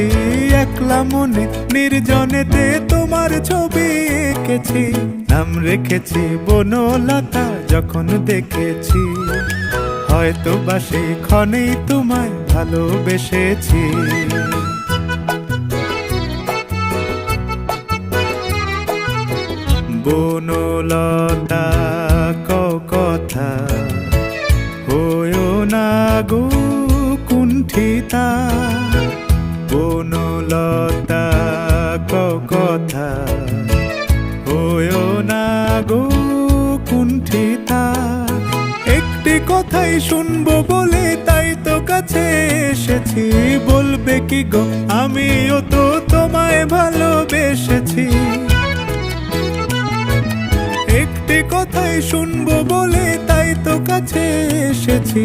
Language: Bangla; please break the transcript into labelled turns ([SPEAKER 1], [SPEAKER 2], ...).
[SPEAKER 1] এসেছি একলা মনে নির্জনেতে তোমার ছবি এঁকেছি, নাম রেখেছি বনলতা যখন দেখেছি, হয়তো বা সেই ক্ষণেই তোমায় ভালোবেসেছি। বনলতা কথা হয়ো না গো কুণ্ঠিতা, বনলতা কথা হয়ো না গো কুণ্ঠিতা। একটি কথাই শুনবো বলে তাই তো কাছে এসেছি, বলবে কি গো আমিও তো তোমায় ভালোবেসেছি। একটি কথাই শুনবো বলে তাই তো কাছে এসেছি।